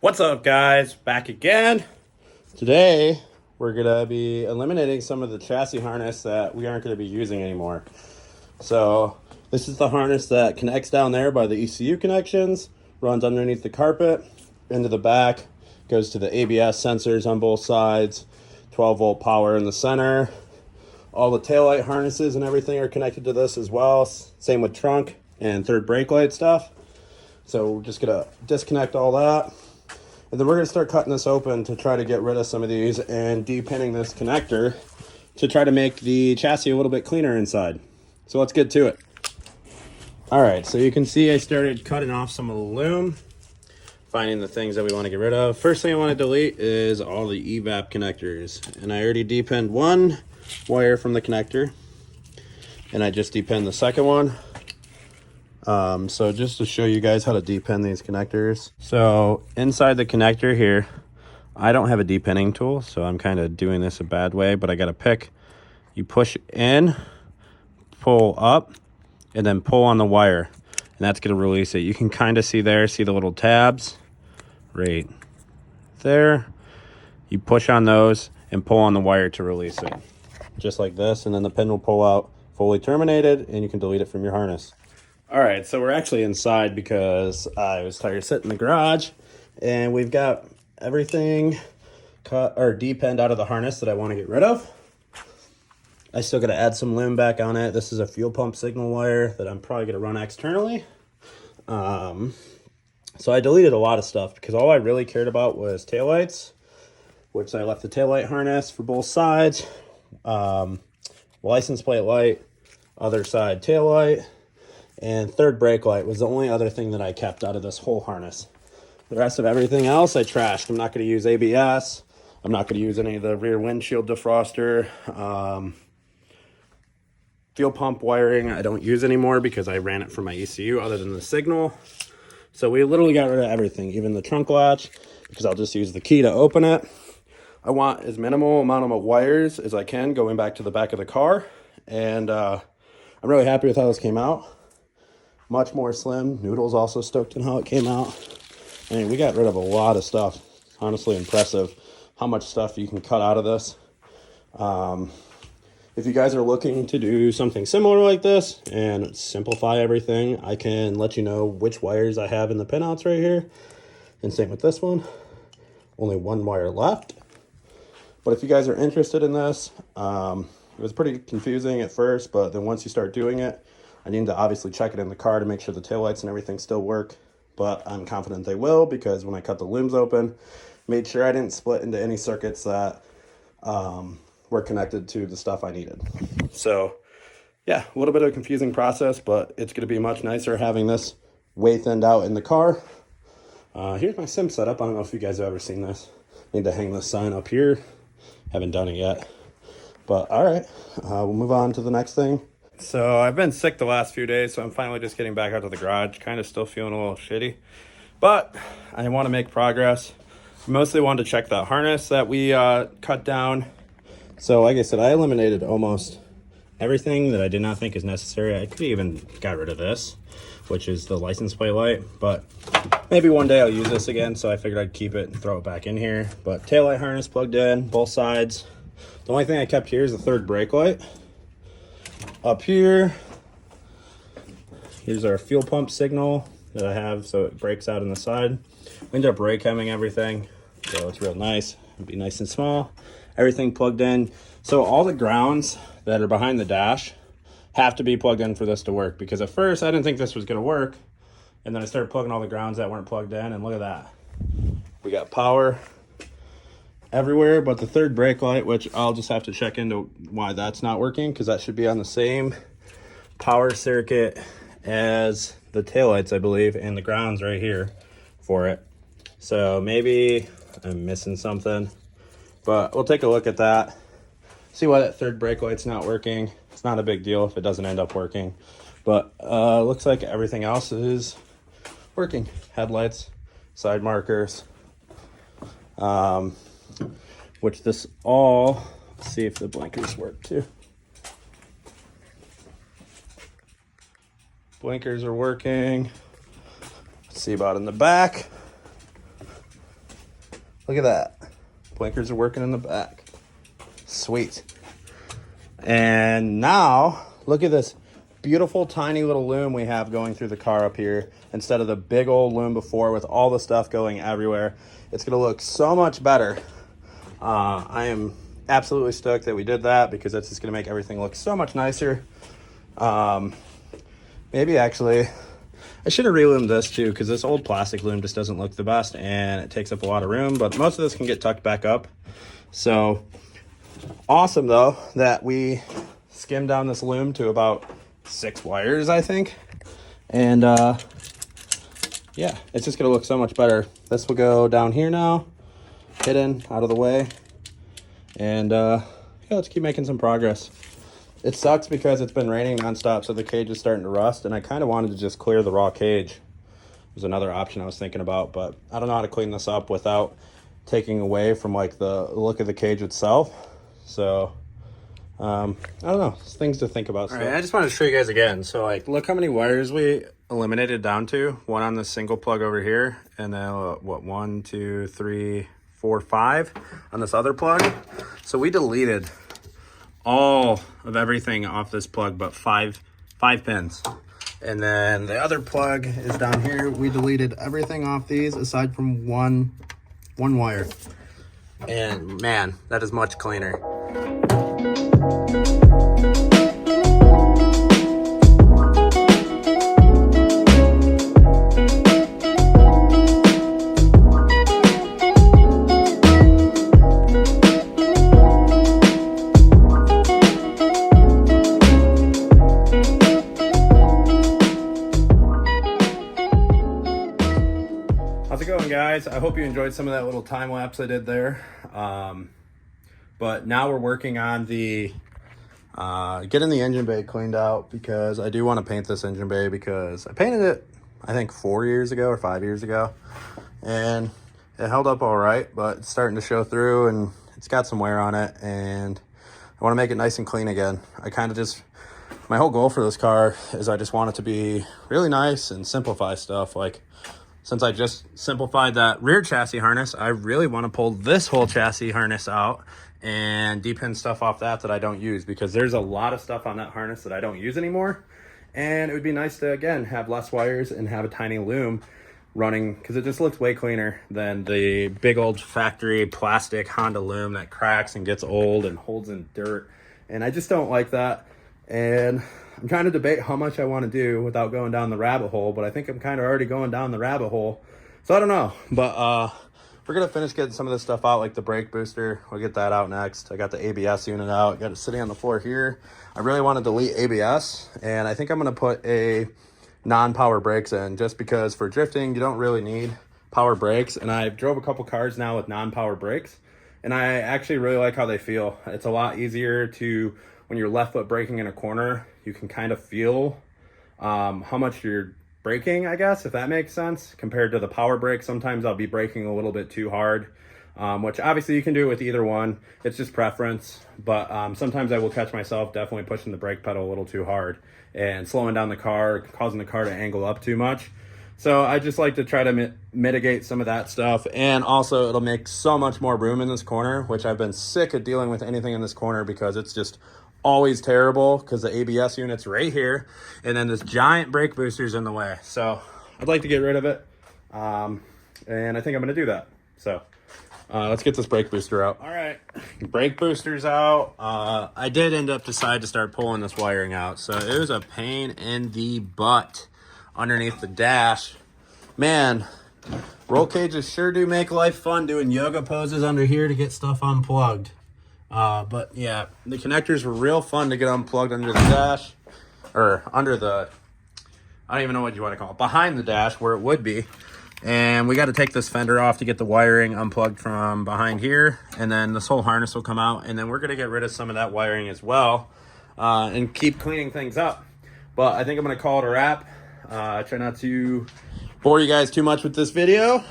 What's up, guys? Back again. Today we're gonna be eliminating some of the chassis harness that we aren't gonna be using anymore. So this is the harness that connects down there by the ECU connections, runs underneath the carpet into the back, goes to the ABS sensors on both sides, 12-volt power in the center. All the taillight harnesses and everything are connected to this as well. Same with trunk and third brake light stuff. So we're just gonna disconnect all that. And then we're going to start cutting this open to try to get rid of some of these and depinning this connector to try to make the chassis a little bit cleaner inside. So let's get to it. All right, so you can see I started cutting off some of the loom, finding the things that we want to get rid of. First thing I want to delete is all the evap connectors. And I already depinned one wire from the connector, and I just depinned the second one. So just to show you guys how to depin these connectors. So inside the connector here, I don't have a depinning tool, so I'm kind of doing this a bad way, but I got to pick. You push in, pull up, and then pull on the wire, and that's going to release it. You can kind of see there, see the little tabs right there. You push on those and pull on the wire to release it, just like this, and then the pin will pull out fully terminated, and you can delete it from your harness. All right, so we're actually inside because I was tired of sitting in the garage, and we've got everything cut or depinned out of the harness that I want to get rid of. I still got to add some loom back on it. This is a fuel pump signal wire that I'm probably going to run externally. So I deleted a lot of stuff because all I really cared about was taillights, which I left the taillight harness for both sides, license plate light, other side taillight, and third brake light was the only other thing that I kept out of this whole harness. The rest of everything else I trashed. I'm not going to use ABS. I'm not going to use any of the rear windshield defroster. Fuel pump wiring I don't use anymore because I ran it from my ECU other than the signal. So we literally got rid of everything, even the trunk latch, because I'll just use the key to open it. I want as minimal amount of wires as I can going back to the back of the car. And I'm really happy with how this came out. Much more slim. Noodle's also stoked on how it came out. I mean, we got rid of a lot of stuff. Honestly impressive how much stuff you can cut out of this. If you guys are looking to do something similar like this and simplify everything, I can let you know which wires I have in the pinouts right here. And same with this one. Only one wire left. But if you guys are interested in this, it was pretty confusing at first, but then once you start doing it, I need to obviously check it in the car to make sure the taillights and everything still work, but I'm confident they will because when I cut the looms open, made sure I didn't split into any circuits that were connected to the stuff I needed. So yeah, a little bit of a confusing process, but it's going to be much nicer having this way thinned out in the car. Here's my sim setup. I don't know if you guys have ever seen this. Need to hang this sign up here. Haven't done it yet, but all right, we'll move on to the next thing. So I've been sick the last few days, so I'm finally just getting back out to the garage. Kind of still feeling a little shitty, but I want to make progress. Mostly wanted to check that harness that we cut down. So like I said, I eliminated almost everything that I did not think is necessary. I could even got rid of this, which is the license plate light, but maybe one day I'll use this again, so I figured I'd keep it and throw it back in here. But taillight harness plugged in, both sides. The only thing I kept here is the third brake light. Up here, here's our fuel pump signal that I have, so it breaks out on the side. We ended up brake hemming everything, so it's real nice. It'll be nice and small. Everything plugged in. So all the grounds that are behind the dash have to be plugged in for this to work, because at first I didn't think this was going to work, and then I started plugging all the grounds that weren't plugged in, and look at that. We got power everywhere but the third brake light, which I'll just have to check into why that's not working, because that should be on the same power circuit as the taillights, I believe, and the grounds right here for it. So maybe I'm missing something, but we'll take a look at that, see why that third brake light's not working. It's not a big deal if it doesn't end up working, but looks like everything else is working. Headlights, side markers, which this all, let's see if the blinkers work too. Blinkers are working. Let's see about in the back. Look at that. Blinkers are working in the back. Sweet. And now, look at this beautiful tiny little loom we have going through the car up here instead of the big old loom before with all the stuff going everywhere. It's gonna look so much better. I am absolutely stoked that we did that because that's just gonna make everything look so much nicer. Maybe actually, I should have reloomed this too because this old plastic loom just doesn't look the best and it takes up a lot of room, but most of this can get tucked back up. So awesome though that we skimmed down this loom to about 6 wires, I think. And yeah, it's just gonna look so much better. This will go down here now, hidden out of the way. And yeah, let's keep making some progress. It sucks because it's been raining nonstop, so the cage is starting to rust, and I kind of wanted to just clear the raw cage. Was another option I was thinking about, but I don't know how to clean this up without taking away from like the look of the cage itself. So I don't know, it's things to think about. All right, I just wanted to show you guys again. So like, look how many wires we eliminated down to. One on this single plug over here, and then what, 1, 2, 3, 4, 5 on this other plug. So we deleted all of everything off this plug but five pins. And then the other plug is down here. We deleted everything off these aside from one wire. And man, that is much cleaner. How's it going, guys? I hope you enjoyed some of that little time lapse I did there. But now we're working on the getting the engine bay cleaned out because I do want to paint this engine bay because I painted it, I think 4 years ago or 5 years ago, and it held up all right, but it's starting to show through and it's got some wear on it, and I want to make it nice and clean again. I kind of just, my whole goal for this car is I just want it to be really nice and simplify stuff. Like, since I just simplified that rear chassis harness, I really want to pull this whole chassis harness out and depin stuff off that I don't use, because there's a lot of stuff on that harness that I don't use anymore. And it would be nice to, again, have less wires and have a tiny loom running, because it just looks way cleaner than the big old factory plastic Honda loom that cracks and gets old and holds in dirt. And I just don't like that. And I'm trying to debate how much I want to do without going down the rabbit hole, but I think I'm kind of already going down the rabbit hole. So I don't know, but we're going to finish getting some of this stuff out, like the brake booster. We'll get that out next. I got the ABS unit out. Got it sitting on the floor here. I really want to delete ABS, and I think I'm going to put a non-power brakes in, just because for drifting, you don't really need power brakes. And I drove a couple cars now with non-power brakes, and I actually really like how they feel. It's a lot easier to, when you're left foot braking in a corner, you can kind of feel how much you're braking, I guess, if that makes sense, compared to the power brake. Sometimes I'll be braking a little bit too hard, which obviously you can do with either one. It's just preference, but sometimes I will catch myself definitely pushing the brake pedal a little too hard and slowing down the car, causing the car to angle up too much. So I just like to try to mitigate some of that stuff. And also it'll make so much more room in this corner, which I've been sick of dealing with anything in this corner because it's just always terrible, because the ABS unit's right here and then this giant brake booster's in the way. So I'd like to get rid of it, and I think I'm going to do that. So let's get this brake booster out. All right, brake booster's out. I did end up deciding to start pulling this wiring out, so it was a pain in the butt underneath the dash. Man, roll cages sure do make life fun, doing yoga poses under here to get stuff unplugged. But yeah, the connectors were real fun to get unplugged under the dash, or under the, I don't even know what you want to call it, behind the dash where it would be. And we got to take this fender off to get the wiring unplugged from behind here. And then this whole harness will come out, and then we're going to get rid of some of that wiring as well, and keep cleaning things up. But I think I'm going to call it a wrap. Try not to bore you guys too much with this video.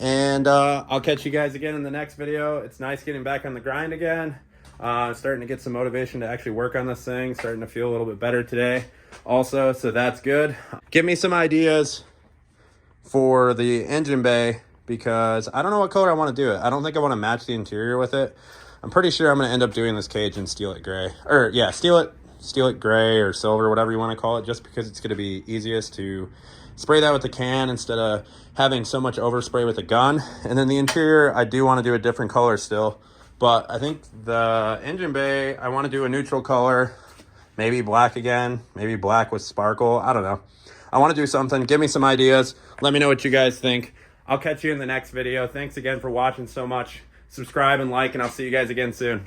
And I'll catch you guys again in the next video. It's nice getting back on the grind again. Starting to get some motivation to actually work on this thing. Starting to feel a little bit better today also, so that's good. Give me some ideas for the engine bay because I don't know what color I want to do it. I don't think I want to match the interior with it. I'm pretty sure I'm going to end up doing this cage in steel it gray. Or yeah, steel it gray or silver, whatever you want to call it, just because it's going to be easiest to spray that with the can instead of having so much overspray with a gun. And then the interior, I do want to do a different color still. But I think the engine bay, I want to do a neutral color. Maybe black again. Maybe black with sparkle. I don't know. I want to do something. Give me some ideas. Let me know what you guys think. I'll catch you in the next video. Thanks again for watching so much. Subscribe and like, and I'll see you guys again soon.